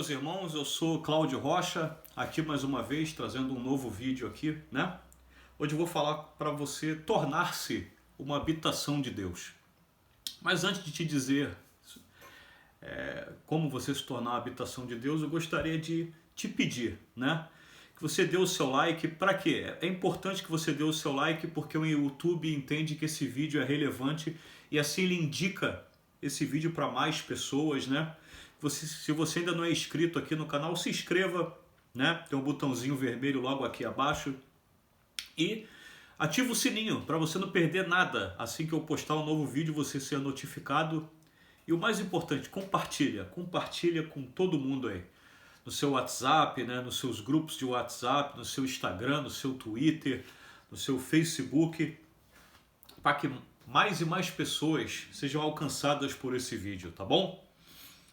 meus irmãos, eu sou Cláudio Rocha, aqui mais uma vez trazendo um novo vídeo aqui, né? Hoje eu vou falar para você tornar-se uma habitação de Deus. Mas antes de te dizer como você se tornar uma habitação de Deus, eu gostaria de te pedir, né? Que você dê o seu like. Para quê? É importante que você dê o seu like porque o YouTube entende que esse vídeo é relevante e assim ele indica esse vídeo para mais pessoas, né? Se você ainda não é inscrito aqui no canal, se inscreva, né? Tem um botãozinho vermelho logo aqui abaixo e ativa o sininho para você não perder nada. Assim que eu postar um novo vídeo, você ser notificado. E o mais importante, compartilha com todo mundo aí. No seu WhatsApp, né? Nos seus grupos de WhatsApp, no seu Instagram, no seu Twitter, no seu Facebook, para que mais e mais pessoas sejam alcançadas por esse vídeo, tá bom?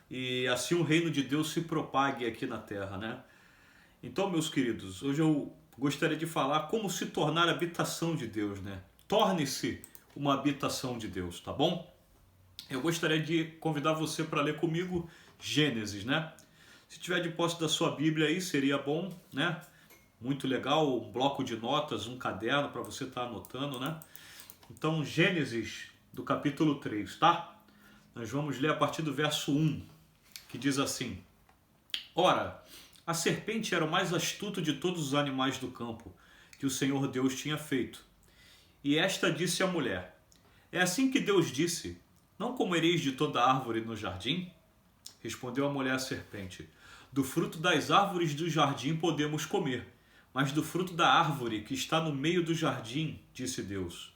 E assim o reino de Deus se propague aqui na terra, né? Então, meus queridos, hoje eu gostaria de falar como se tornar habitação de Deus, né? Torne-se uma habitação de Deus, tá bom? Eu gostaria de convidar você para ler comigo Gênesis, né? Se tiver de posse da sua Bíblia aí, seria bom, né? Muito legal, um bloco de notas, um caderno para você estar anotando, né? Então, Gênesis do capítulo 3, tá? Nós vamos ler a partir do verso 1. Que diz assim: Ora, a serpente era o mais astuto de todos os animais do campo que o Senhor Deus tinha feito. E esta disse à mulher: É assim que Deus disse: Não comereis de toda árvore no jardim? Respondeu a mulher à serpente: Do fruto das árvores do jardim podemos comer, mas do fruto da árvore que está no meio do jardim, disse Deus: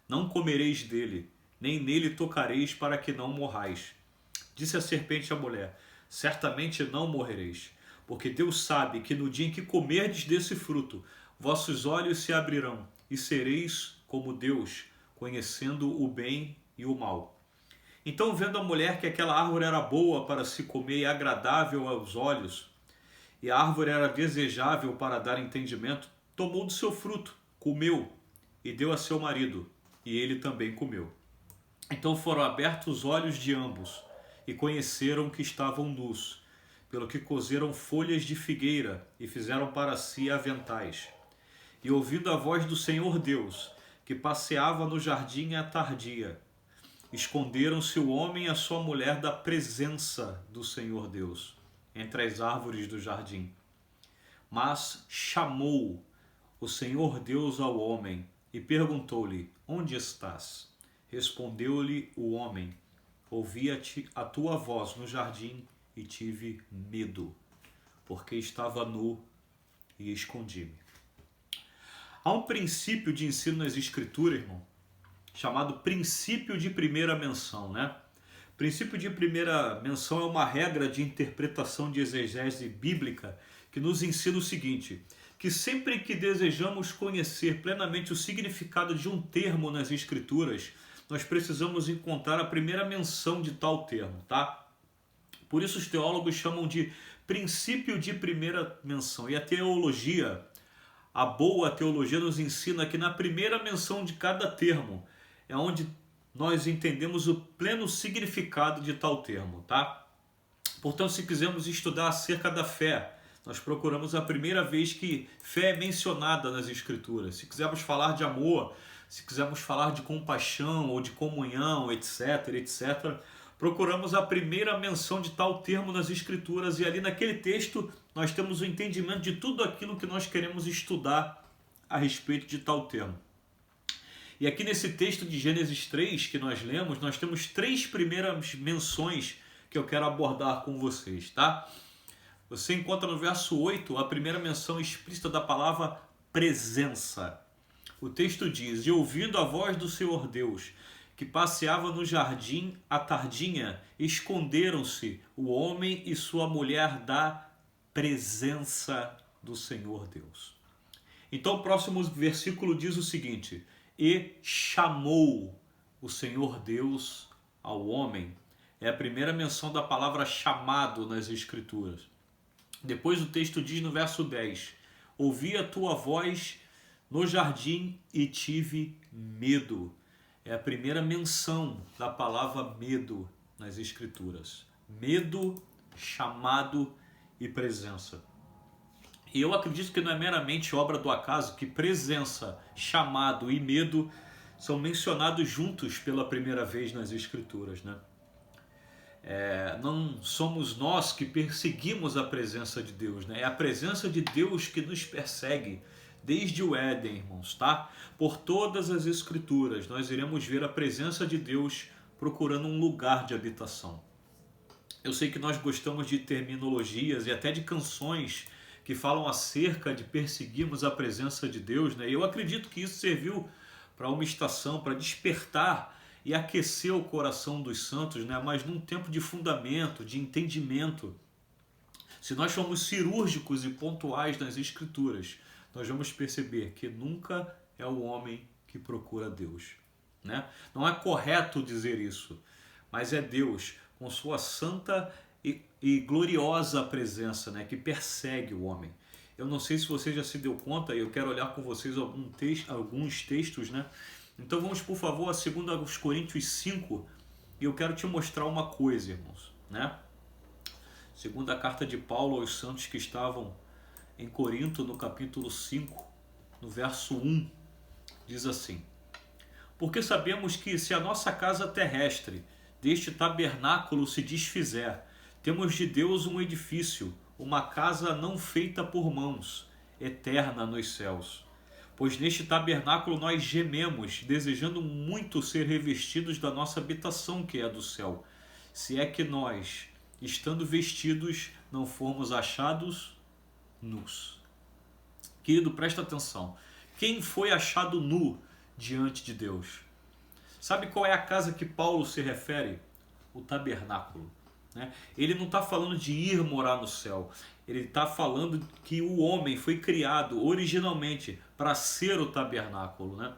Não comereis dele, nem nele tocareis, para que não morrais. Disse a serpente à mulher: Certamente não morrereis, porque Deus sabe que no dia em que comerdes desse fruto, vossos olhos se abrirão e sereis como Deus, conhecendo o bem e o mal. Então, vendo a mulher que aquela árvore era boa para se comer e agradável aos olhos, e a árvore era desejável para dar entendimento, tomou do seu fruto, comeu e deu a seu marido, e ele também comeu. Então foram abertos os olhos de ambos, e conheceram que estavam nus, pelo que coseram folhas de figueira e fizeram para si aventais. E ouvindo a voz do Senhor Deus, que passeava no jardim à tardia, esconderam-se o homem e a sua mulher da presença do Senhor Deus, entre as árvores do jardim. Mas chamou o Senhor Deus ao homem e perguntou-lhe: Onde estás? Respondeu-lhe o homem: Ouvi a tua voz no jardim e tive medo, porque estava nu e escondi-me. Há um princípio de ensino nas Escrituras, irmão, chamado princípio de primeira menção, né? Princípio de primeira menção é uma regra de interpretação de exegese bíblica que nos ensina o seguinte: que sempre que desejamos conhecer plenamente o significado de um termo nas Escrituras, nós precisamos encontrar a primeira menção de tal termo, tá? Por isso os teólogos chamam de princípio de primeira menção. E a teologia, a boa teologia, nos ensina que na primeira menção de cada termo é onde nós entendemos o pleno significado de tal termo, tá? Portanto, se quisermos estudar acerca da fé, nós procuramos a primeira vez que fé é mencionada nas Escrituras. Se quisermos falar de amor, se quisermos falar de compaixão ou de comunhão, etc., procuramos a primeira menção de tal termo nas Escrituras e ali naquele texto nós temos o entendimento de tudo aquilo que nós queremos estudar a respeito de tal termo. E aqui nesse texto de Gênesis 3 que nós lemos, nós temos três primeiras menções que eu quero abordar com vocês, tá? Você encontra no verso 8 a primeira menção explícita da palavra presença. O texto diz: E ouvindo a voz do Senhor Deus, que passeava no jardim à tardinha, esconderam-se o homem e sua mulher da presença do Senhor Deus. Então o próximo versículo diz o seguinte: E chamou o Senhor Deus ao homem. É a primeira menção da palavra chamado nas Escrituras. Depois o texto diz no verso 10: Ouvi a tua voz no jardim e tive medo. É a primeira menção da palavra medo nas Escrituras. Medo, chamado e presença. E eu acredito que não é meramente obra do acaso que presença, chamado e medo são mencionados juntos pela primeira vez nas Escrituras, né? Não somos nós que perseguimos a presença de Deus, né? É a presença de Deus que nos persegue desde o Éden, irmãos, tá? Por todas as Escrituras nós iremos ver a presença de Deus procurando um lugar de habitação. Eu sei que nós gostamos de terminologias e até de canções que falam acerca de perseguirmos a presença de Deus, né? E eu acredito que isso serviu para uma estação, para despertar e aquecer o coração dos santos, né? Mas num tempo de fundamento, de entendimento. Se nós formos cirúrgicos e pontuais nas Escrituras, nós vamos perceber que nunca é o homem que procura Deus, né? Não é correto dizer isso, mas é Deus com sua santa e gloriosa presença, né, que persegue o homem. Eu não sei se você já se deu conta, eu quero olhar com vocês alguns textos, né? Então vamos, por favor, a 2 Coríntios 5, e eu quero te mostrar uma coisa, irmãos, né? Segunda carta de Paulo aos santos que estavam em Corinto, no capítulo 5, no verso 1, diz assim: porque sabemos que se a nossa casa terrestre deste tabernáculo se desfizer, temos de Deus um edifício, uma casa não feita por mãos, eterna nos céus. Pois neste tabernáculo nós gememos, desejando muito ser revestidos da nossa habitação que é do céu, se é que nós, estando vestidos, não formos achados nus. Querido, presta atenção. Quem foi achado nu diante de Deus? Sabe qual é a casa que Paulo se refere? O tabernáculo, né? Ele não está falando de ir morar no céu. Ele está falando que o homem foi criado originalmente para ser o tabernáculo, né?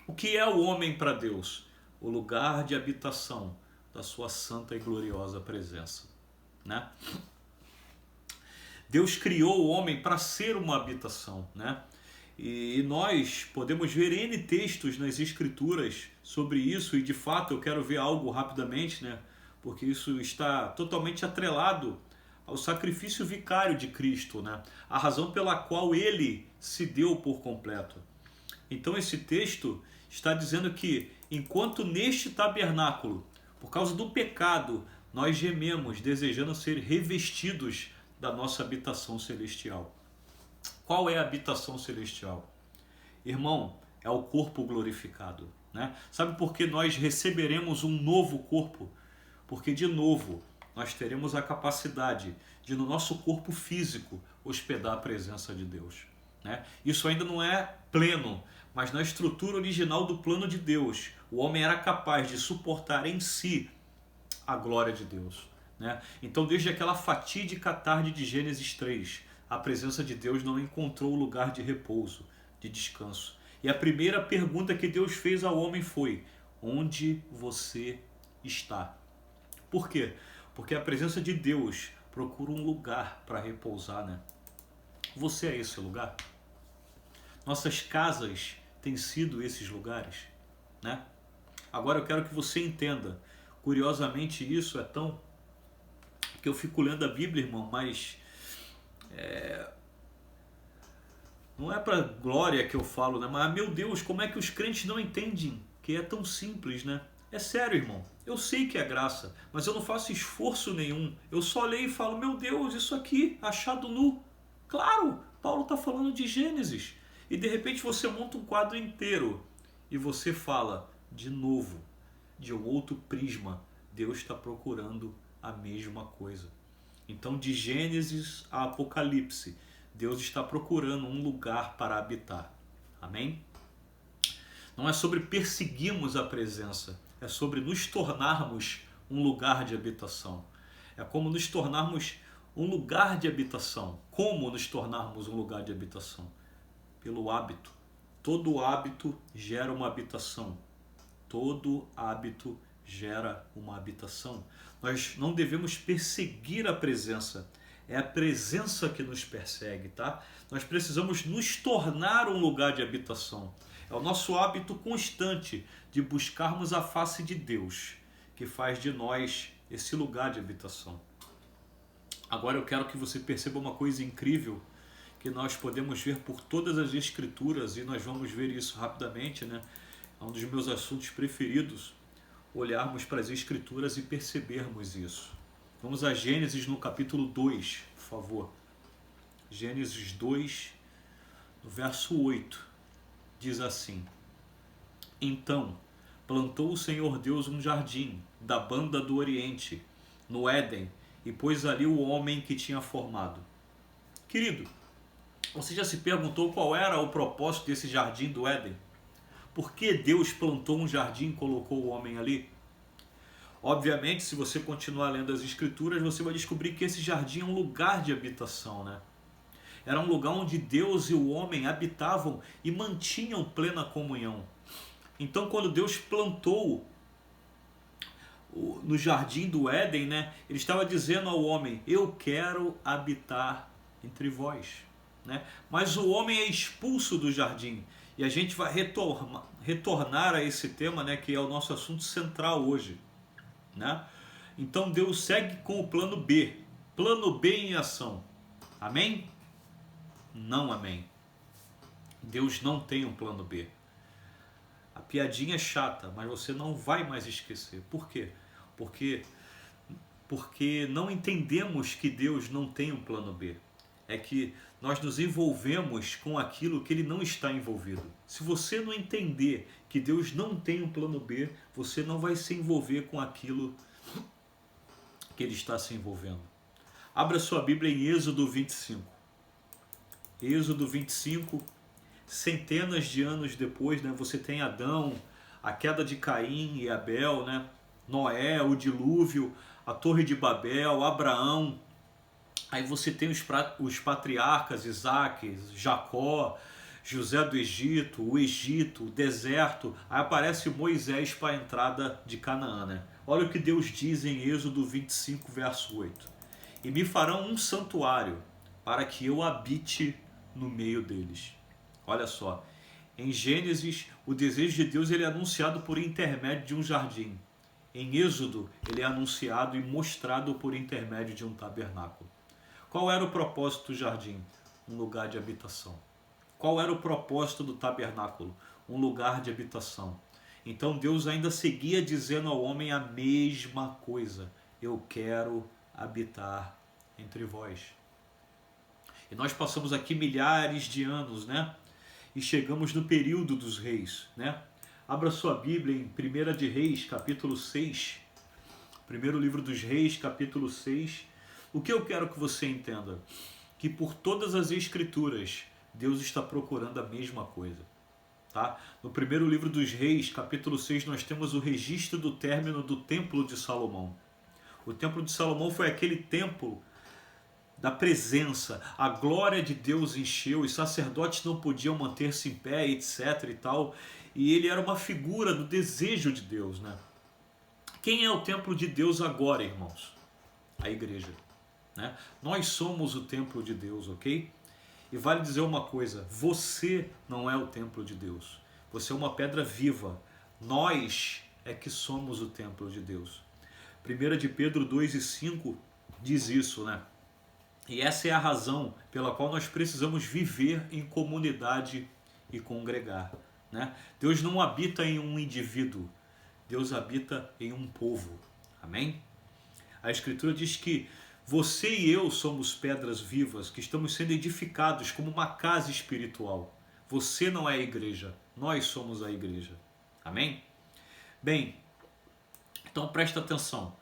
O que é o homem para Deus? O lugar de habitação da sua santa e gloriosa presença, né? Deus criou o homem para ser uma habitação, né? E nós podemos ver N textos nas Escrituras sobre isso, e de fato eu quero ver algo rapidamente, né? Porque isso está totalmente atrelado ao sacrifício vicário de Cristo, né? A razão pela qual ele se deu por completo. Então esse texto está dizendo que enquanto neste tabernáculo, por causa do pecado, nós gememos desejando ser revestidos da nossa habitação celestial. Qual é a habitação celestial? Irmão, é o corpo glorificado, né? Sabe por que nós receberemos um novo corpo? Porque de novo nós teremos a capacidade de no nosso corpo físico hospedar a presença de Deus, né? Isso ainda não é pleno, mas na estrutura original do plano de Deus, o homem era capaz de suportar em si a glória de Deus, né? Então desde aquela fatídica tarde de Gênesis 3, a presença de Deus não encontrou lugar de repouso, de descanso. E a primeira pergunta que Deus fez ao homem foi: onde você está? Por quê? Porque a presença de Deus procura um lugar para repousar, né? Você é esse lugar? Nossas casas têm sido esses lugares, né? Agora eu quero que você entenda. Curiosamente isso é tão... que eu fico lendo a Bíblia, irmão, mas... não é para glória que eu falo, né? Mas, meu Deus, como é que os crentes não entendem que é tão simples, né? É sério, irmão. Eu sei que é graça, mas eu não faço esforço nenhum. Eu só leio e falo: meu Deus, isso aqui, achado nu. Claro, Paulo está falando de Gênesis. E de repente você monta um quadro inteiro e você fala, de novo, de um outro prisma, Deus está procurando a mesma coisa. Então, de Gênesis a Apocalipse, Deus está procurando um lugar para habitar. Amém? Não é sobre perseguirmos a presença, é sobre nos tornarmos um lugar de habitação. É como nos tornarmos um lugar de habitação. Como nos tornarmos um lugar de habitação? Pelo hábito. Todo hábito gera uma habitação. Todo hábito gera uma habitação. Nós não devemos perseguir a presença. É a presença que nos persegue, tá? Nós precisamos nos tornar um lugar de habitação. É o nosso hábito constante de buscarmos a face de Deus, que faz de nós esse lugar de habitação. Agora eu quero que você perceba uma coisa incrível que nós podemos ver por todas as escrituras, e nós vamos ver isso rapidamente, né? É um dos meus assuntos preferidos, olharmos para as escrituras e percebermos isso. Vamos a Gênesis no capítulo 2, por favor. Gênesis 2, no verso 8, diz assim: Então plantou o Senhor Deus um jardim da banda do Oriente, no Éden, e pôs ali o homem que tinha formado. Querido, você já se perguntou qual era o propósito desse jardim do Éden? Por que Deus plantou um jardim e colocou o homem ali? Obviamente, se você continuar lendo as escrituras, você vai descobrir que esse jardim é um lugar de habitação, né? Era um lugar onde Deus e o homem habitavam e mantinham plena comunhão. Então, quando Deus plantou no jardim do Éden, né, ele estava dizendo ao homem: eu quero habitar entre vós, né? Mas o homem é expulso do jardim, e a gente vai retornar a esse tema, né, que é o nosso assunto central hoje, né? Então Deus segue com o plano B em ação. Amém? Não amém. Deus não tem um plano B. A piadinha é chata, mas você não vai mais esquecer. Por quê? Porque não entendemos que Deus não tem um plano B. É que nós nos envolvemos com aquilo que Ele não está envolvido. Se você não entender que Deus não tem um plano B, você não vai se envolver com aquilo que Ele está se envolvendo. Abra sua Bíblia em Êxodo 25. Êxodo 25, centenas de anos depois, né, você tem Adão, a queda de Caim e Abel, né, Noé, o dilúvio, a Torre de Babel, Abraão. Aí você tem os patriarcas, Isaac, Jacó, José do Egito, o deserto. Aí aparece Moisés para a entrada de Canaã, né? Olha o que Deus diz em Êxodo 25, verso 8. E me farão um santuário para que eu habite no meio deles. Olha só, em Gênesis, o desejo de Deus ele é anunciado por intermédio de um jardim. Em Êxodo, ele é anunciado e mostrado por intermédio de um tabernáculo. Qual era o propósito do jardim? Um lugar de habitação. Qual era o propósito do tabernáculo? Um lugar de habitação. Então Deus ainda seguia dizendo ao homem a mesma coisa: eu quero habitar entre vós. E nós passamos aqui milhares de anos, né? E chegamos no período dos reis, né? Abra sua Bíblia em 1 de Reis, capítulo 6. Primeiro livro dos Reis, capítulo 6. O que eu quero que você entenda? Que por todas as escrituras, Deus está procurando a mesma coisa. Tá? No primeiro livro dos Reis, capítulo 6, nós temos o registro do término do Templo de Salomão. O Templo de Salomão foi aquele templo da presença, a glória de Deus encheu, os sacerdotes não podiam manter-se em pé, etc e tal, e ele era uma figura do desejo de Deus, né? Quem é o templo de Deus agora, irmãos? A igreja, né? Nós somos o templo de Deus, ok? E vale dizer uma coisa: você não é o templo de Deus, você é uma pedra viva, nós é que somos o templo de Deus. 1 de Pedro 2:5 diz isso, né? E essa é a razão pela qual nós precisamos viver em comunidade e congregar, né? Deus não habita em um indivíduo, Deus habita em um povo. Amém? A Escritura diz que você e eu somos pedras vivas que estamos sendo edificados como uma casa espiritual. Você não é a igreja, nós somos a igreja. Amém? Bem, então presta atenção.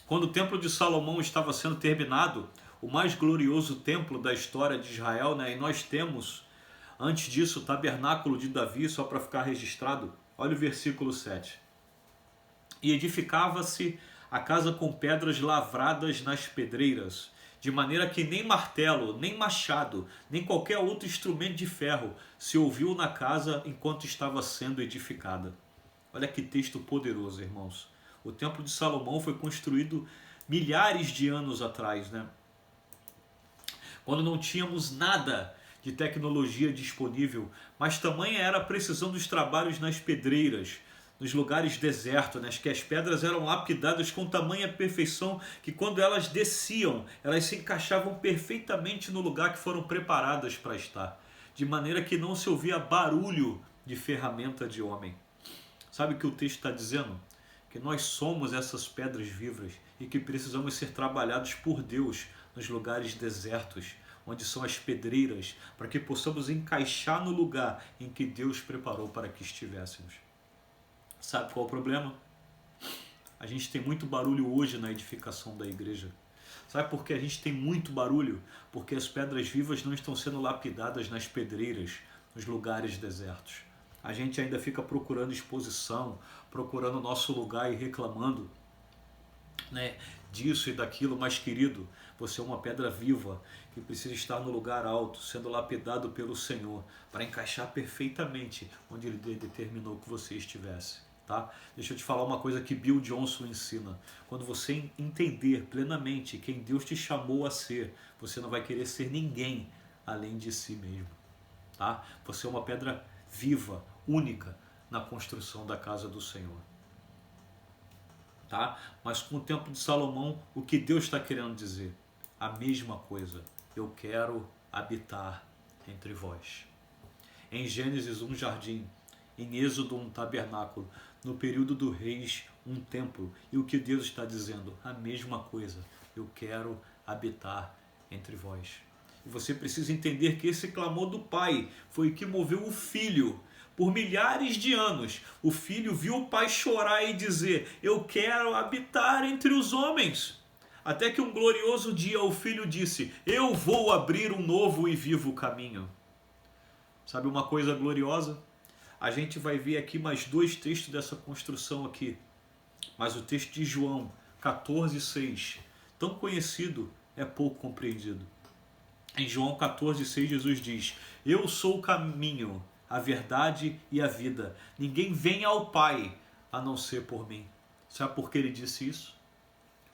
Quando o Templo de Salomão estava sendo terminado, o mais glorioso templo da história de Israel, né? E nós temos, antes disso, o tabernáculo de Davi, só para ficar registrado. Olha o versículo 7. E edificava-se a casa com pedras lavradas nas pedreiras, de maneira que nem martelo, nem machado, nem qualquer outro instrumento de ferro se ouviu na casa enquanto estava sendo edificada. Olha que texto poderoso, irmãos. O Templo de Salomão foi construído milhares de anos atrás, né? Quando não tínhamos nada de tecnologia disponível, mas tamanha era a precisão dos trabalhos nas pedreiras, nos lugares desertos, né? Que as pedras eram lapidadas com tamanha perfeição que quando elas desciam, elas se encaixavam perfeitamente no lugar que foram preparadas para estar, de maneira que não se ouvia barulho de ferramenta de homem. Sabe o que o texto está dizendo? Que nós somos essas pedras vivas e que precisamos ser trabalhados por Deus nos lugares desertos, onde são as pedreiras, para que possamos encaixar no lugar em que Deus preparou para que estivéssemos. Sabe qual é o problema? A gente tem muito barulho hoje na edificação da igreja. Sabe por que a gente tem muito barulho? Porque as pedras vivas não estão sendo lapidadas nas pedreiras, nos lugares desertos. A gente ainda fica procurando exposição, procurando o nosso lugar e reclamando, né, disso e daquilo. Mas, querido, você é uma pedra viva que precisa estar no lugar alto, sendo lapidado pelo Senhor, para encaixar perfeitamente onde Ele determinou que você estivesse. Tá? Deixa eu te falar uma coisa que Bill Johnson ensina. Quando você entender plenamente quem Deus te chamou a ser, você não vai querer ser ninguém além de si mesmo. Tá? Você é uma pedra viva, única na construção da casa do Senhor. Tá? Mas com o templo de Salomão, o que Deus está querendo dizer? A mesma coisa. Eu quero habitar entre vós. Em Gênesis, um jardim. Em Êxodo, um tabernáculo. No período do reis, um templo. E o que Deus está dizendo? A mesma coisa. Eu quero habitar entre vós. E você precisa entender que esse clamor do pai foi o que moveu o filho. Por milhares de anos, o filho viu o pai chorar e dizer: eu quero habitar entre os homens. Até que um glorioso dia o filho disse: eu vou abrir um novo e vivo caminho. Sabe uma coisa gloriosa? A gente vai ver aqui mais dois textos dessa construção aqui. Mas o texto de João 14,6, tão conhecido, é pouco compreendido. Em João 14,6 Jesus diz: eu sou o caminho, a verdade e a vida. Ninguém vem ao Pai a não ser por mim. Sabe por que ele disse isso?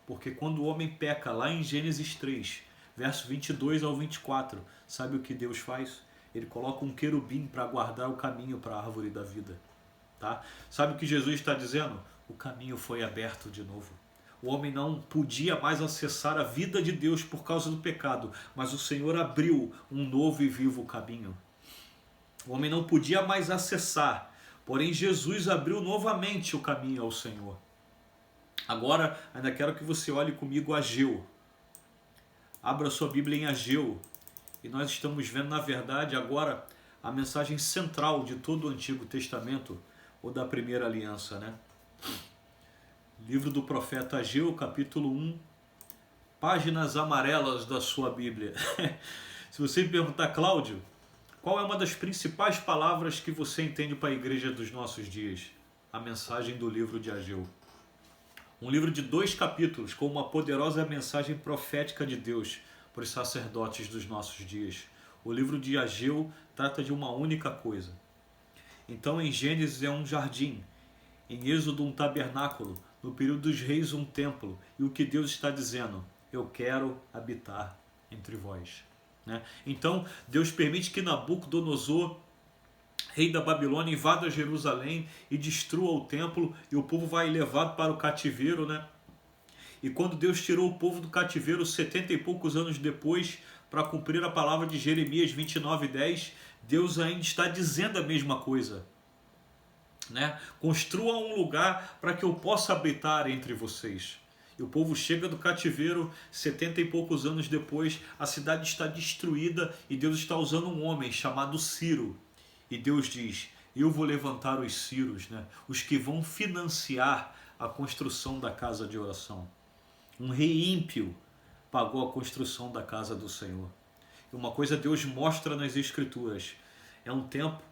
Porque quando o homem peca, lá em Gênesis 3, verso 22 ao 24, sabe o que Deus faz? Ele coloca um querubim para guardar o caminho para a árvore da vida. Tá? Sabe o que Jesus está dizendo? O caminho foi aberto de novo. O homem não podia mais acessar a vida de Deus por causa do pecado, mas o Senhor abriu um novo e vivo caminho. O homem não podia mais acessar, porém Jesus abriu novamente o caminho ao Senhor. Agora, ainda quero que você olhe comigo Ageu. Abra sua Bíblia em Ageu. E nós estamos vendo, na verdade, agora a mensagem central de todo o Antigo Testamento, ou da Primeira Aliança, né? Livro do profeta Ageu, capítulo 1, páginas amarelas da sua Bíblia. Se você me perguntar, Cláudio, qual é uma das principais palavras que você entende para a igreja dos nossos dias? A mensagem do livro de Ageu. Um livro de 2 capítulos com uma poderosa mensagem profética de Deus para os sacerdotes dos nossos dias. O livro de Ageu trata de uma única coisa. Então, em Gênesis é um jardim, em Êxodo um tabernáculo, no período dos reis um templo. E o que Deus está dizendo? Eu quero habitar entre vós. Né? Então, Deus permite que Nabucodonosor, rei da Babilônia, invada Jerusalém e destrua o templo, e o povo vai levado para o cativeiro, né? E quando Deus tirou o povo do cativeiro 70 e poucos anos depois, para cumprir a palavra de Jeremias 29:10, Deus ainda está dizendo a mesma coisa. Né? Construa um lugar para que eu possa habitar entre vocês. E o povo chega do cativeiro 70 e poucos anos depois, a cidade está destruída e Deus está usando um homem chamado Ciro. E Deus diz: eu vou levantar os Ciros, né? Os que vão financiar a construção da casa de oração. Um rei ímpio pagou a construção da casa do Senhor. E uma coisa Deus mostra nas Escrituras: é um tempo,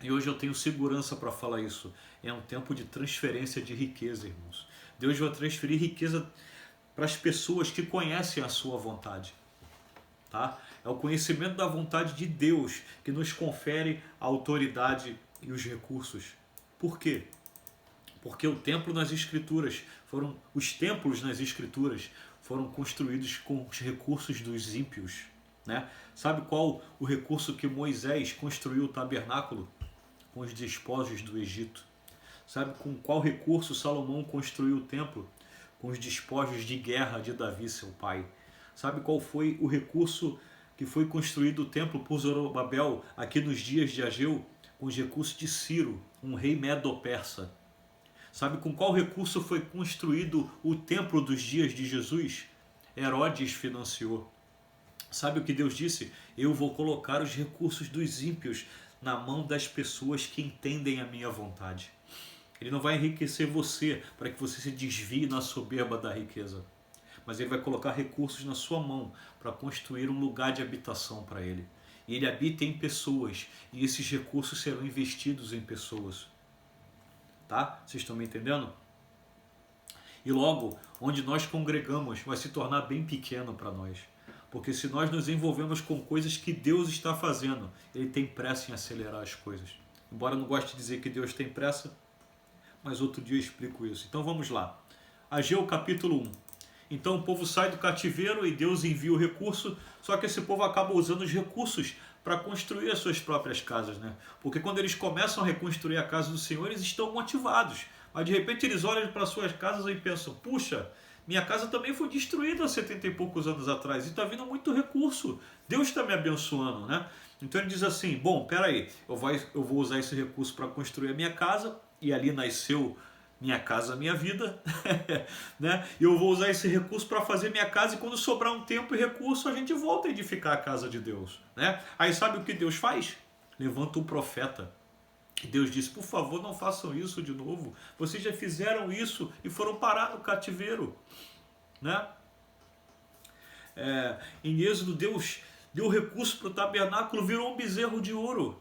e hoje eu tenho segurança para falar isso, é um tempo de transferência de riqueza, irmãos. Deus vai transferir riqueza para as pessoas que conhecem a sua vontade. Tá? É o conhecimento da vontade de Deus que nos confere a autoridade e os recursos. Por quê? Porque o templo nas Escrituras os templos nas Escrituras foram construídos com os recursos dos ímpios. Né? Sabe qual o recurso que Moisés construiu o tabernáculo? Com os despojos do Egito. Sabe com qual recurso Salomão construiu o templo? Com os despojos de guerra de Davi, seu pai. Sabe qual foi o recurso que foi construído o templo por Zorobabel aqui nos dias de Ageu? Com os recursos de Ciro, um rei medo-persa. Sabe com qual recurso foi construído o templo dos dias de Jesus? Herodes financiou. Sabe o que Deus disse? Eu vou colocar os recursos dos ímpios na mão das pessoas que entendem a minha vontade. Ele não vai enriquecer você para que você se desvie na soberba da riqueza. Mas ele vai colocar recursos na sua mão para construir um lugar de habitação para ele. E ele habita em pessoas. E esses recursos serão investidos em pessoas. Tá? Vocês estão me entendendo? E logo, onde nós congregamos vai se tornar bem pequeno para nós. Porque se nós nos envolvemos com coisas que Deus está fazendo, Ele tem pressa em acelerar as coisas. Embora eu não goste de dizer que Deus tem pressa, mas outro dia eu explico isso. Então vamos lá. Ageu capítulo 1. Então o povo sai do cativeiro e Deus envia o recurso, só que esse povo acaba usando os recursos para construir as suas próprias casas, né? Porque quando eles começam a reconstruir a casa do Senhor, eles estão motivados. Mas de repente eles olham para suas casas e pensam, puxa, minha casa também foi destruída há 70 e poucos anos atrás e está vindo muito recurso. Deus está me abençoando, né? Então ele diz assim, bom, peraí, eu vou usar esse recurso para construir a minha casa, e ali nasceu minha casa, minha vida, né? E eu vou usar esse recurso para fazer minha casa, e quando sobrar um tempo e recurso, a gente volta a edificar a casa de Deus, né? Aí sabe o que Deus faz? Levanta um profeta. E Deus diz, por favor, não façam isso de novo. Vocês já fizeram isso e foram parar no cativeiro, né? Em Êxodo, Deus deu recurso para o tabernáculo, virou um bezerro de ouro.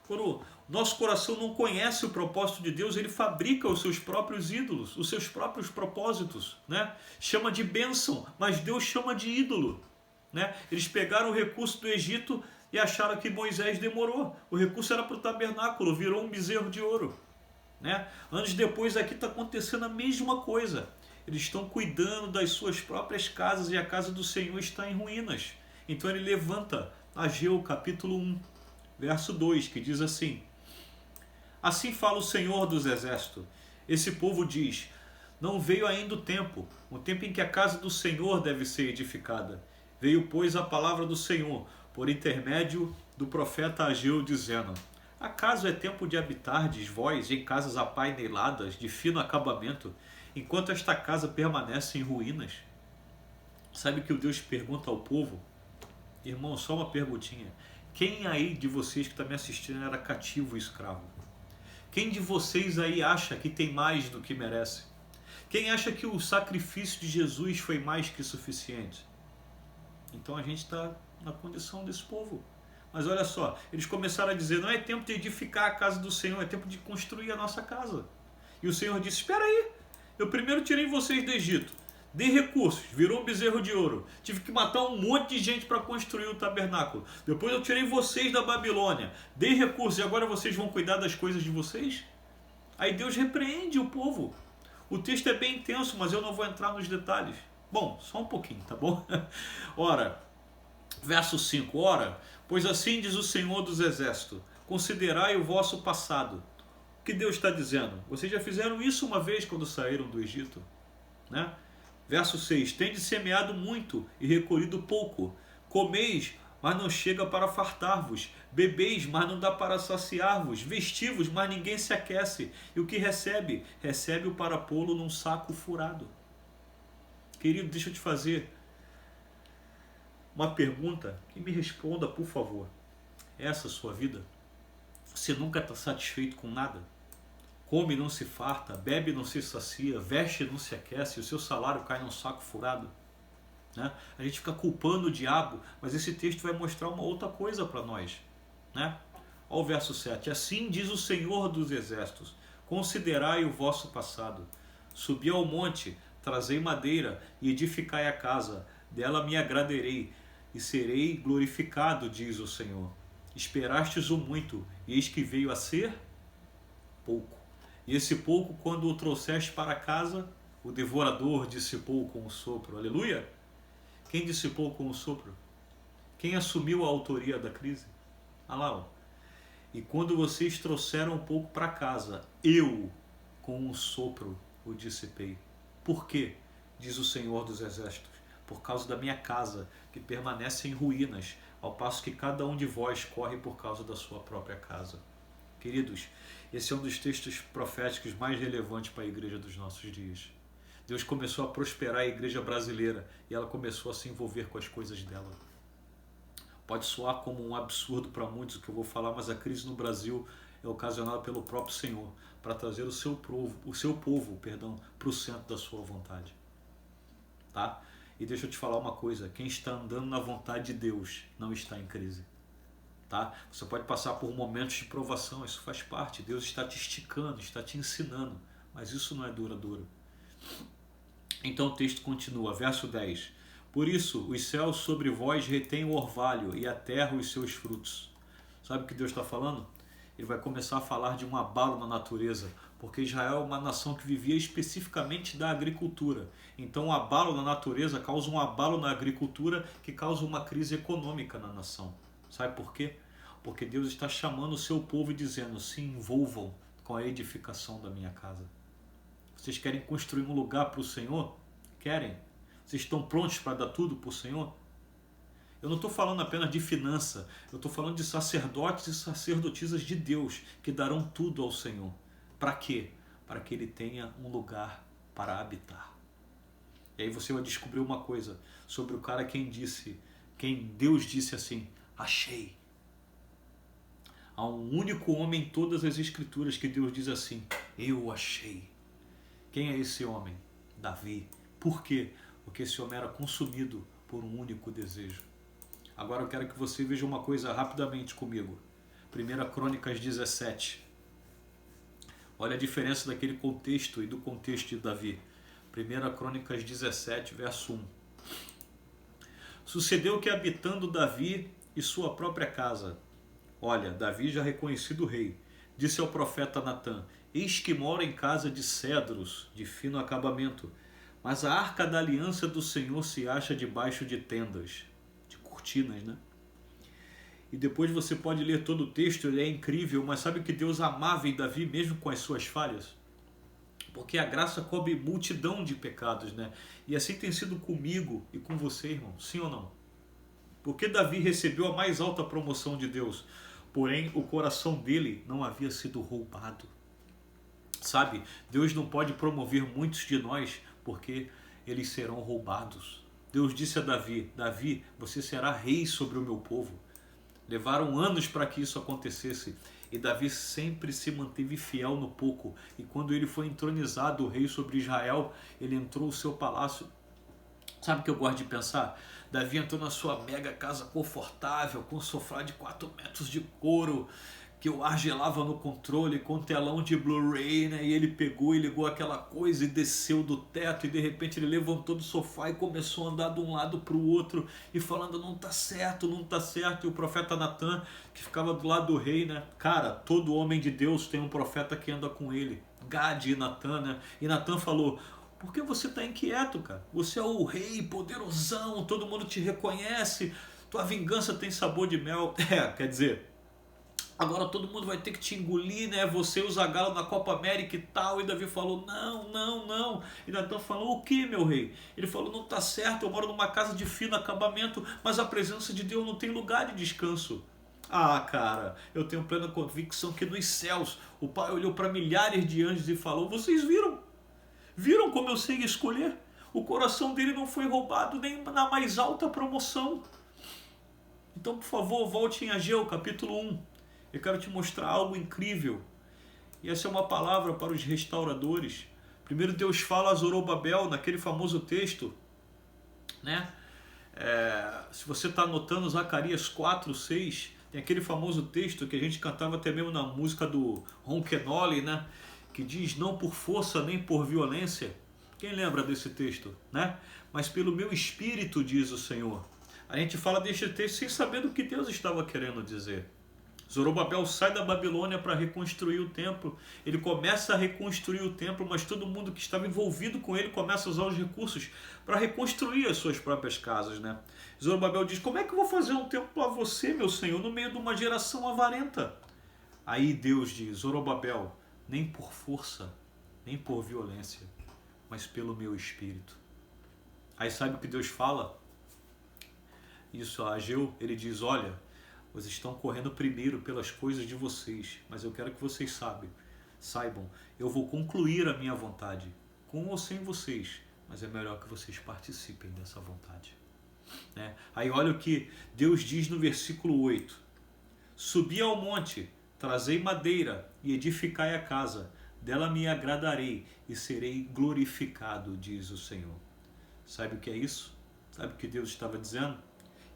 Quando nosso coração não conhece o propósito de Deus, ele fabrica os seus próprios ídolos, os seus próprios propósitos, né? Chama de bênção, mas Deus chama de ídolo, né? Eles pegaram o recurso do Egito e acharam que Moisés demorou. O recurso era para o tabernáculo, virou um bezerro de ouro, né? Anos depois aqui está acontecendo a mesma coisa. Eles estão cuidando das suas próprias casas e a casa do Senhor está em ruínas. Então ele levanta Ageu capítulo 1, verso 2, que diz assim: assim fala o Senhor dos Exércitos. Esse povo diz, não veio ainda o tempo em que a casa do Senhor deve ser edificada. Veio, pois, a palavra do Senhor, por intermédio do profeta Ageu, dizendo, acaso é tempo de habitardes vós em casas apaineladas, de fino acabamento, enquanto esta casa permanece em ruínas? Sabe que o Deus pergunta ao povo? Irmão, só uma perguntinha. Quem aí de vocês que está me assistindo era cativo e escravo? Quem de vocês aí acha que tem mais do que merece? Quem acha que o sacrifício de Jesus foi mais que suficiente? Então a gente está na condição desse povo. Mas olha só, eles começaram a dizer, não é tempo de edificar a casa do Senhor, é tempo de construir a nossa casa. E o Senhor disse, espera aí, eu primeiro tirei vocês do Egito, dei recursos, virou um bezerro de ouro, tive que matar um monte de gente para construir o tabernáculo. Depois eu tirei vocês da Babilônia, dei recursos e agora vocês vão cuidar das coisas de vocês? Aí Deus repreende o povo. O texto é bem intenso, mas eu não vou entrar nos detalhes. Bom, só um pouquinho, tá bom? Ora, verso 5, ora, pois assim diz o Senhor dos Exércitos, considerai o vosso passado. O que Deus está dizendo? Vocês já fizeram isso uma vez quando saíram do Egito, né? Verso 6, tendes semeado muito e recolhido pouco, comeis, mas não chega para fartar-vos, bebeis, mas não dá para saciar-vos, vestivos, mas ninguém se aquece, e o que recebe? Recebe-o para pô-lo num saco furado. Querido, deixa eu te fazer uma pergunta e me responda, por favor. Essa é a sua vida? Você nunca está satisfeito com nada? Come e não se farta, bebe e não se sacia, veste e não se aquece, e o seu salário cai num saco furado, né? A gente fica culpando o diabo, mas esse texto vai mostrar uma outra coisa para nós, né? Olha o verso 7. Assim diz o Senhor dos Exércitos, considerai o vosso passado, subi ao monte, trazei madeira e edificai a casa, dela me agradarei e serei glorificado, diz o Senhor. Esperastes o muito, e eis que veio a ser pouco. E esse pouco, quando o trouxeste para casa, o devorador dissipou com o sopro. Aleluia! Quem dissipou com o sopro? Quem assumiu a autoria da crise? Ah lá, ó. E quando vocês trouxeram um pouco para casa, eu com um sopro o dissipei. Por quê? Diz o Senhor dos Exércitos. Por causa da minha casa, que permanece em ruínas, ao passo que cada um de vós corre por causa da sua própria casa. Queridos, esse é um dos textos proféticos mais relevantes para a igreja dos nossos dias. Deus começou a prosperar a igreja brasileira e ela começou a se envolver com as coisas dela. Pode soar como um absurdo para muitos o que eu vou falar, mas a crise no Brasil é ocasionada pelo próprio Senhor para trazer o seu povo, para o centro da sua vontade. Tá? E deixa eu te falar uma coisa, quem está andando na vontade de Deus não está em crise. Tá? Você pode passar por momentos de provação, isso faz parte, Deus está te esticando, está te ensinando, mas isso não é duradouro. Então o texto continua, verso 10. Por isso, os céus sobre vós retêm o orvalho e a terra os seus frutos. Sabe o que Deus está falando? Ele vai começar a falar de um abalo na natureza, porque Israel é uma nação que vivia especificamente da agricultura. Então o abalo na natureza causa um abalo na agricultura que causa uma crise econômica na nação. Sabe por quê? Porque Deus está chamando o seu povo e dizendo, se envolvam com a edificação da minha casa. Vocês querem construir um lugar para o Senhor? Querem? Vocês estão prontos para dar tudo para o Senhor? Eu não estou falando apenas de finança, eu estou falando de sacerdotes e sacerdotisas de Deus que darão tudo ao Senhor. Para quê? Para que Ele tenha um lugar para habitar. E aí você vai descobrir uma coisa sobre o cara quem Deus disse assim, achei. Há um único homem em todas as escrituras que Deus diz assim, eu achei. Quem é esse homem? Davi. Por quê? Porque esse homem era consumido por um único desejo. Agora eu quero que você veja uma coisa rapidamente comigo. 1 Crônicas 17. Olha a diferença daquele contexto e do contexto de Davi. 1 Crônicas 17, verso 1. Sucedeu que habitando Davi e sua própria casa, olha, Davi já reconhecido rei, disse ao profeta Natã, eis que mora em casa de cedros, de fino acabamento, mas a arca da aliança do Senhor se acha debaixo de tendas, de cortinas, né? E depois você pode ler todo o texto, ele é incrível, mas sabe que Deus amava em Davi mesmo com as suas falhas? Porque a graça cobre multidão de pecados, né? E assim tem sido comigo e com você, irmão, sim ou não? Porque Davi recebeu a mais alta promoção de Deus, porém o coração dele não havia sido roubado. Sabe, Deus não pode promover muitos de nós porque eles serão roubados. Deus disse a Davi, Davi, você será rei sobre o meu povo. Levaram anos para que isso acontecesse e Davi sempre se manteve fiel no pouco. E quando ele foi entronizado, o rei sobre Israel, ele entrou no seu palácio. Sabe o que eu gosto de pensar? Davi entrou na sua mega casa confortável, com um sofá de 4 metros de couro, que o ar gelava no controle, com telão de Blu-ray, né? E ele pegou e ligou aquela coisa e desceu do teto, e de repente ele levantou do sofá e começou a andar de um lado para o outro, e falando, não tá certo, não tá certo. E o profeta Natã, que ficava do lado do rei, né? Cara, todo homem de Deus tem um profeta que anda com ele, Gade e Natã, né? E Natã falou, por que você está inquieto, cara? Você é o rei poderosão, todo mundo te reconhece, tua vingança tem sabor de mel. Quer dizer, agora todo mundo vai ter que te engolir, né? Você e o Zagallo na Copa América e tal. E Davi falou, não. E Natã falou, o que, meu rei? Ele falou, não tá certo, eu moro numa casa de fino acabamento, mas a presença de Deus não tem lugar de descanso. Ah, cara, eu tenho plena convicção que nos céus o Pai olhou para milhares de anjos e falou, vocês viram? Viram como eu sei escolher? O coração dele não foi roubado nem na mais alta promoção. Então, por favor, volte em Ageu, capítulo 1. Eu quero te mostrar algo incrível. E essa é uma palavra para os restauradores. Primeiro Deus fala a Zorobabel, naquele famoso texto, né? Se você está anotando Zacarias 4, 6, tem aquele famoso texto que a gente cantava até mesmo na música do Ron Kenoly, né? Que diz, não por força nem por violência. Quem lembra desse texto, né? Mas pelo meu espírito, diz o Senhor. A gente fala deste texto sem saber do que Deus estava querendo dizer. Zorobabel sai da Babilônia para reconstruir o templo. Ele começa a reconstruir o templo, mas todo mundo que estava envolvido com ele começa a usar os recursos para reconstruir as suas próprias casas, né? Zorobabel diz, como é que eu vou fazer um templo para você, meu Senhor, no meio de uma geração avarenta? Aí Deus diz, Zorobabel, nem por força, nem por violência, mas pelo meu espírito. Aí sabe o que Deus fala? Isso a Ageu, ele diz, olha, vocês estão correndo primeiro pelas coisas de vocês, mas eu quero que vocês saibam, eu vou concluir a minha vontade, com ou sem vocês, mas é melhor que vocês participem dessa vontade. Aí olha o que Deus diz no versículo 8. Subi ao monte, trazei madeira e edificai a casa, dela me agradarei e serei glorificado, diz o Senhor. Sabe o que é isso? Sabe o que Deus estava dizendo?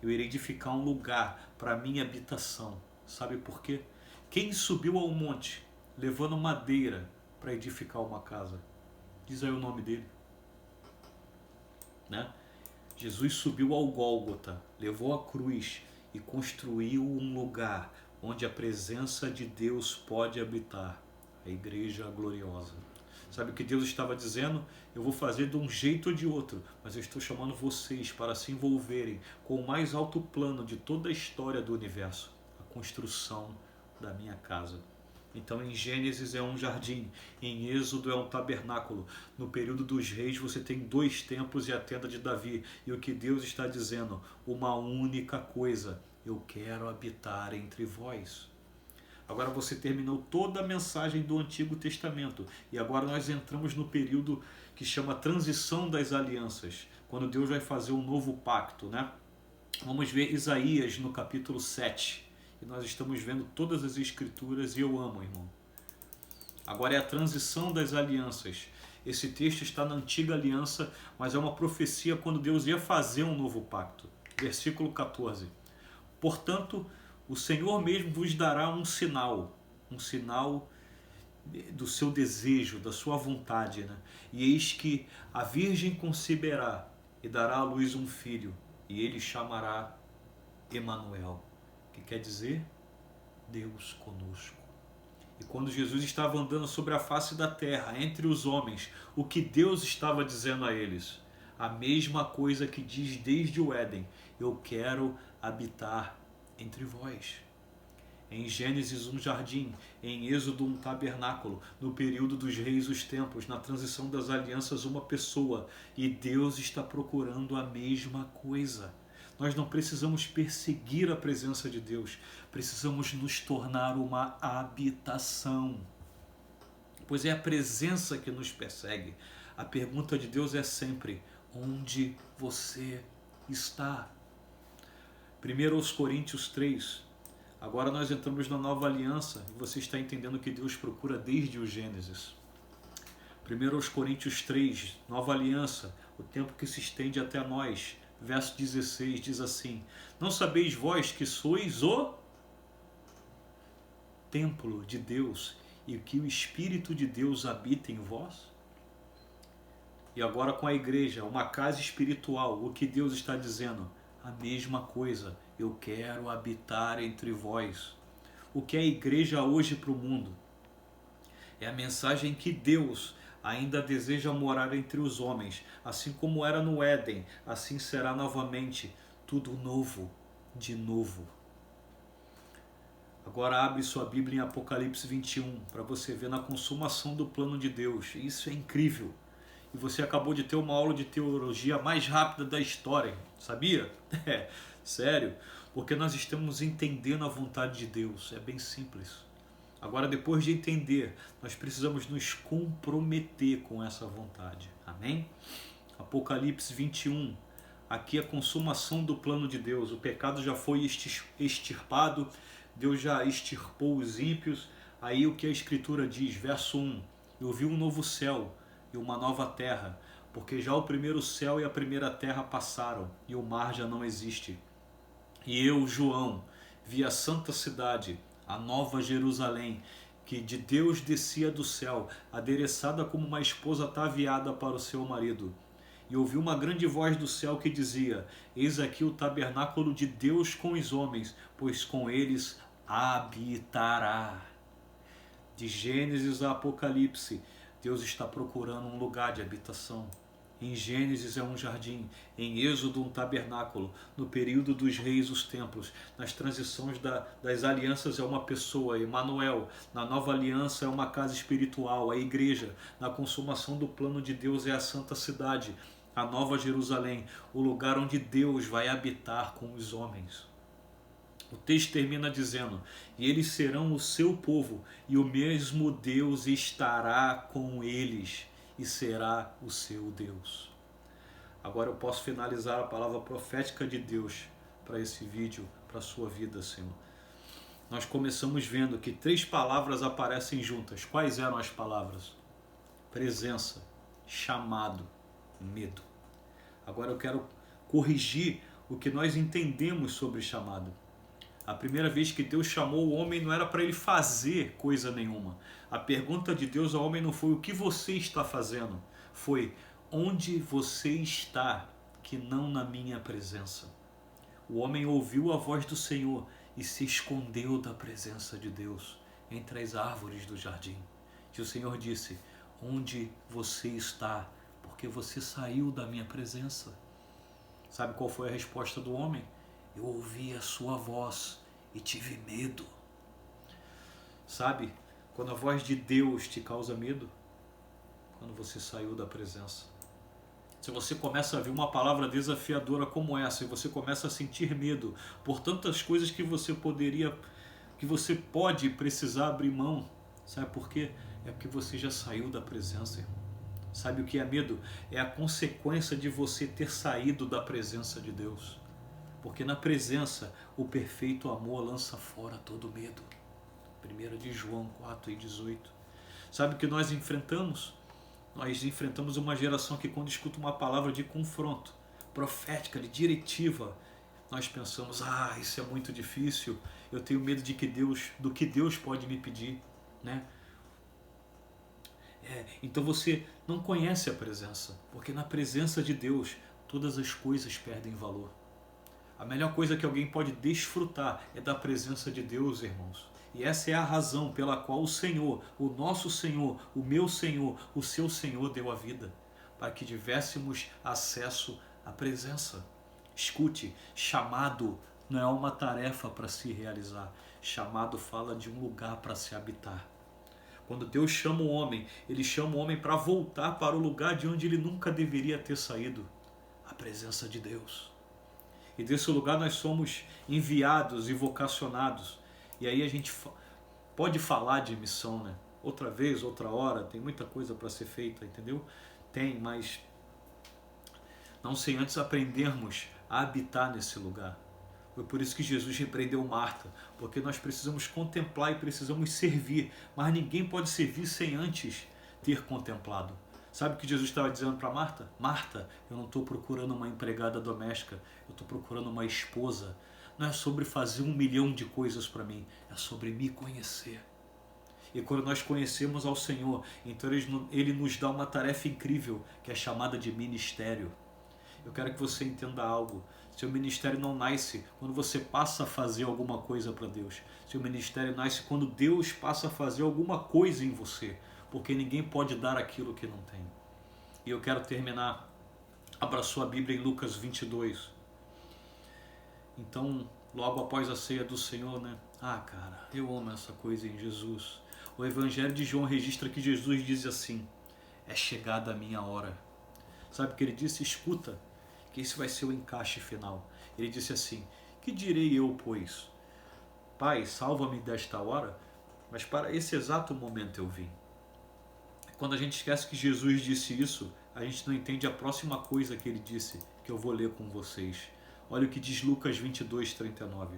Eu irei edificar um lugar para a minha habitação. Sabe por quê? Quem subiu ao monte levando madeira para edificar uma casa? Diz aí o nome dele. Jesus subiu ao Gólgota, levou a cruz e construiu um lugar onde a presença de Deus pode habitar, a igreja gloriosa. Sabe o que Deus estava dizendo? Eu vou fazer de um jeito ou de outro, mas eu estou chamando vocês para se envolverem com o mais alto plano de toda a história do universo, a construção da minha casa. Então em Gênesis é um jardim, em Êxodo é um tabernáculo. No período dos reis você tem 2 templos e a tenda de Davi. E o que Deus está dizendo? Uma única coisa, eu quero habitar entre vós. Agora você terminou toda a mensagem do Antigo Testamento. E agora nós entramos no período que chama transição das alianças. Quando Deus vai fazer um novo pacto, Vamos ver Isaías no capítulo 7. E nós estamos vendo todas as escrituras e eu amo, irmão. Agora é a transição das alianças. Esse texto está na antiga aliança, mas é uma profecia quando Deus ia fazer um novo pacto. Versículo 14. Portanto, o Senhor mesmo vos dará um sinal do seu desejo, da sua vontade. E eis que a virgem conceberá e dará à luz um filho, e ele chamará Emanuel, que quer dizer Deus conosco. E quando Jesus estava andando sobre a face da terra, entre os homens, o que Deus estava dizendo a eles? A mesma coisa que diz desde o Éden: eu quero habitar entre vós. Em Gênesis um jardim, em Êxodo um tabernáculo, no período dos reis os templos, na transição das alianças uma pessoa, e Deus está procurando a mesma coisa. Nós não precisamos perseguir a presença de Deus, precisamos nos tornar uma habitação. Pois é a presença que nos persegue. A pergunta de Deus é sempre: onde você está? 1 Coríntios 3. Agora nós entramos na nova aliança e você está entendendo que Deus procura desde o Gênesis. 1 Coríntios 3, nova aliança, o tempo que se estende até nós. Verso 16 diz assim: não sabeis vós que sois o templo de Deus e que o Espírito de Deus habita em vós? E agora com a igreja, uma casa espiritual, o que Deus está dizendo? A mesma coisa, eu quero habitar entre vós. O que é a igreja hoje para o mundo? É a mensagem que Deus ainda deseja morar entre os homens, assim como era no Éden, assim será novamente, tudo novo, de novo. Agora abre sua Bíblia em Apocalipse 21, para você ver na consumação do plano de Deus. Isso é incrível. E você acabou de ter uma aula de teologia mais rápida da história, sabia? É, sério, porque nós estamos entendendo a vontade de Deus, é bem simples. Agora, depois de entender, nós precisamos nos comprometer com essa vontade. Amém? Apocalipse 21. Aqui é a consumação do plano de Deus. O pecado já foi extirpado. Deus já extirpou os ímpios. Aí o que a Escritura diz? Verso 1. Eu vi um novo céu e uma nova terra, porque já o primeiro céu e a primeira terra passaram, e o mar já não existe. E eu, João, vi a santa cidade, a nova Jerusalém, que de Deus descia do céu, adereçada como uma esposa ataviada para o seu marido. E ouvi uma grande voz do céu que dizia: eis aqui o tabernáculo de Deus com os homens, pois com eles habitará. De Gênesis a Apocalipse, Deus está procurando um lugar de habitação. Em Gênesis é um jardim, em Êxodo um tabernáculo, no período dos reis os templos, nas transições das alianças é uma pessoa, Emanuel, na nova aliança é uma casa espiritual, a igreja, na consumação do plano de Deus é a santa cidade, a nova Jerusalém, o lugar onde Deus vai habitar com os homens. O texto termina dizendo: e eles serão o seu povo, e o mesmo Deus estará com eles, e será o seu Deus. Agora eu posso finalizar a palavra profética de Deus para esse vídeo, para a sua vida, Senhor. Nós começamos vendo que 3 palavras aparecem juntas. Quais eram as palavras? Presença, chamado, medo. Agora eu quero corrigir o que nós entendemos sobre chamado. A primeira vez que Deus chamou o homem não era para ele fazer coisa nenhuma. A pergunta de Deus ao homem não foi o que você está fazendo, foi onde você está, que não na minha presença. O homem ouviu a voz do Senhor e se escondeu da presença de Deus entre as árvores do jardim. E o Senhor disse: onde você está, porque você saiu da minha presença. Sabe qual foi a resposta do homem? Eu ouvi a sua voz e tive medo. Sabe, quando a voz de Deus te causa medo? Quando você saiu da presença. Se você começa a ver uma palavra desafiadora como essa e você começa a sentir medo por tantas coisas que você pode precisar abrir mão, sabe por quê? É porque você já saiu da presença, irmão. Sabe o que é medo? É a consequência de você ter saído da presença de Deus. Porque na presença, o perfeito amor lança fora todo medo. 1 de João 4:18. Sabe o que nós enfrentamos? Nós enfrentamos uma geração que quando escuta uma palavra de confronto, profética, de diretiva, nós pensamos: isso é muito difícil, eu tenho medo do que Deus pode me pedir, né? Então você não conhece a presença, porque na presença de Deus todas as coisas perdem valor. A melhor coisa que alguém pode desfrutar é da presença de Deus, irmãos. E essa é a razão pela qual o Senhor, o nosso Senhor, o meu Senhor, o seu Senhor deu a vida, para que tivéssemos acesso à presença. Escute, chamado não é uma tarefa para se realizar. Chamado fala de um lugar para se habitar. Quando Deus chama o homem, Ele chama o homem para voltar para o lugar de onde ele nunca deveria ter saído. A presença de Deus. E desse lugar nós somos enviados e vocacionados. E aí a gente pode falar de missão, né? Outra vez, outra hora, tem muita coisa para ser feita, entendeu? Tem, mas não sem antes aprendermos a habitar nesse lugar. Foi por isso que Jesus repreendeu Marta, porque nós precisamos contemplar e precisamos servir, mas ninguém pode servir sem antes ter contemplado. Sabe o que Jesus estava dizendo para Marta? Marta, eu não estou procurando uma empregada doméstica, eu estou procurando uma esposa. Não é sobre fazer 1 milhão de coisas para mim, é sobre me conhecer. E quando nós conhecemos ao Senhor, então Ele nos dá uma tarefa incrível, que é chamada de ministério. Eu quero que você entenda algo. Seu ministério não nasce quando você passa a fazer alguma coisa para Deus. Seu ministério nasce quando Deus passa a fazer alguma coisa em você. Porque ninguém pode dar aquilo que não tem. E eu quero terminar. Abra sua Bíblia em Lucas 22. Então, logo após a ceia do Senhor, né? Cara, eu amo essa coisa em Jesus. O Evangelho de João registra que Jesus diz assim: é chegada a minha hora. Sabe o que ele disse? Escuta, que esse vai ser o encaixe final. Ele disse assim: que direi eu, pois? Pai, salva-me desta hora, mas para esse exato momento eu vim. Quando a gente esquece que Jesus disse isso, a gente não entende a próxima coisa que ele disse, que eu vou ler com vocês. Olha o que diz Lucas 22:39.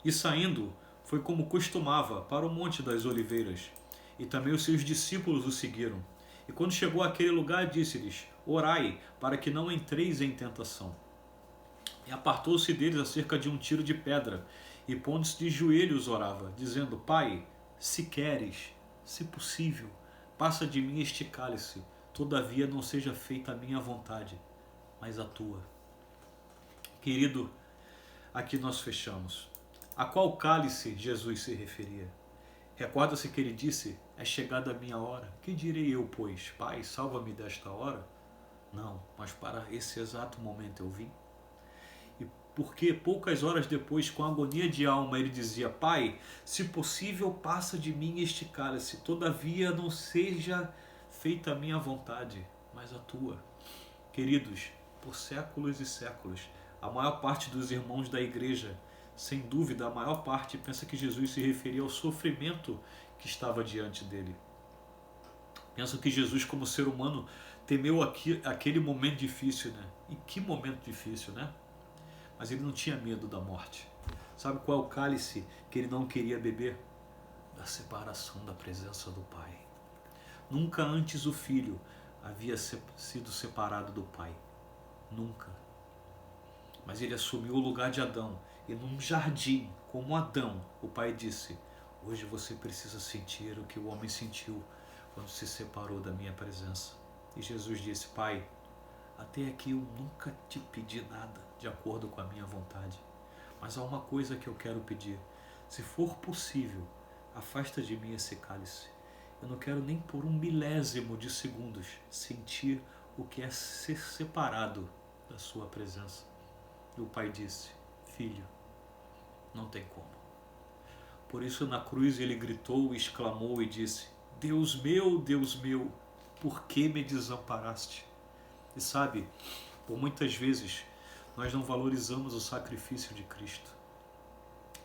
E saindo, foi como costumava, para o Monte das Oliveiras, e também os seus discípulos o seguiram. E quando chegou àquele lugar, disse-lhes: orai, para que não entreis em tentação. E apartou-se deles acerca de um tiro de pedra, e pondo-se de joelhos orava, dizendo: Pai, se queres, se possível, passa de mim este cálice, todavia não seja feita a minha vontade, mas a tua. Querido, aqui nós fechamos. A qual cálice Jesus se referia? Recorda-se que ele disse: É chegada a minha hora. Que direi eu, pois? Pai, salva-me desta hora? Não, mas para esse exato momento eu vim. E porque poucas horas depois, com agonia de alma, ele dizia: Pai, se possível, passa de mim este cálice, todavia não seja feita a minha vontade, mas a tua. Queridos, por séculos e séculos, a maior parte dos irmãos da igreja, sem dúvida, a maior parte pensa que Jesus se referia ao sofrimento que estava diante dele. Pensa que Jesus, como ser humano, temeu aquele momento difícil, né? E que momento difícil, né? Mas ele não tinha medo da morte. Sabe qual é o cálice que ele não queria beber? Da separação da presença do Pai. Nunca antes o Filho havia sido separado do Pai. Nunca. Mas ele assumiu o lugar de Adão. E num jardim, como Adão, o Pai disse: hoje você precisa sentir o que o homem sentiu quando se separou da minha presença. E Jesus disse: Pai, até aqui eu nunca te pedi nada de acordo com a minha vontade. Mas há uma coisa que eu quero pedir. Se for possível, afasta de mim esse cálice. Eu não quero nem por 1 milésimo de segundos sentir o que é ser separado da sua presença. E o Pai disse: Filho, não tem como. Por isso na cruz ele gritou, exclamou e disse: Deus meu, por que me desamparaste? E sabe, por muitas vezes nós não valorizamos o sacrifício de Cristo.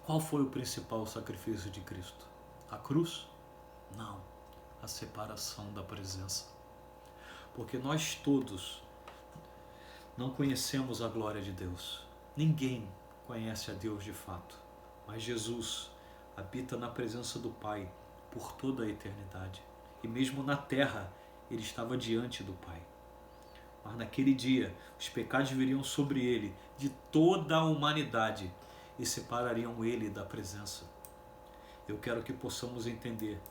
Qual foi o principal sacrifício de Cristo? A cruz? Não, a separação da presença. Porque nós todos não conhecemos a glória de Deus. Ninguém conhece a Deus de fato. Mas Jesus habita na presença do Pai por toda a eternidade. E mesmo na terra, ele estava diante do Pai. Mas naquele dia, os pecados viriam sobre ele, de toda a humanidade, e separariam ele da presença. Eu quero que possamos entender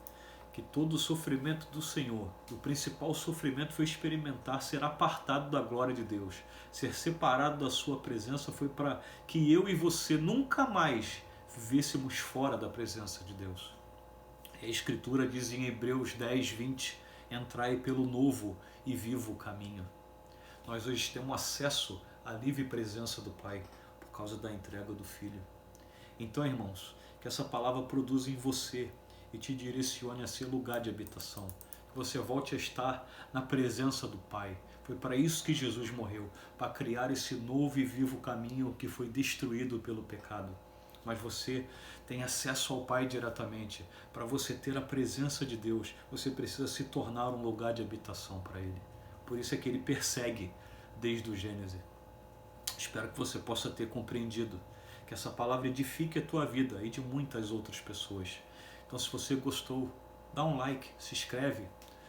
que todo o sofrimento do Senhor, o principal sofrimento foi experimentar ser apartado da glória de Deus. Ser separado da sua presença foi para que eu e você nunca mais vivêssemos fora da presença de Deus. A Escritura diz em Hebreus 10, 20, entrai pelo novo e vivo caminho. Nós hoje temos acesso à livre presença do Pai por causa da entrega do Filho. Então, irmãos, que essa palavra produza em você e te direcione a ser lugar de habitação. Que você volte a estar na presença do Pai. Foi para isso que Jesus morreu, para criar esse novo e vivo caminho que foi destruído pelo pecado. Mas você tem acesso ao Pai diretamente. Para você ter a presença de Deus, você precisa se tornar um lugar de habitação para Ele. Por isso é que Ele persegue desde o Gênesis. Espero que você possa ter compreendido, que essa palavra edifique a tua vida e de muitas outras pessoas. Então, se você gostou, dá um like, se inscreve.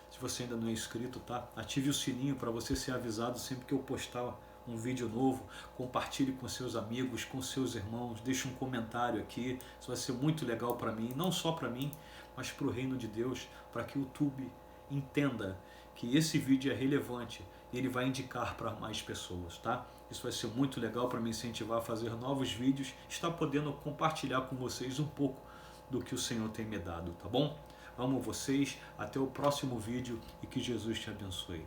Se você ainda não é inscrito, tá? Ative o sininho para você ser avisado sempre que eu postar um vídeo novo. Compartilhe com seus amigos, com seus irmãos. Deixe um comentário aqui. Isso vai ser muito legal para mim. Não só para mim, mas para o reino de Deus. Para que o YouTube entenda que esse vídeo é relevante e ele vai indicar para mais pessoas, tá? Isso vai ser muito legal para me incentivar a fazer novos vídeos. Estar podendo compartilhar com vocês um pouco do que o Senhor tem me dado, tá bom? Amo vocês, até o próximo vídeo e que Jesus te abençoe.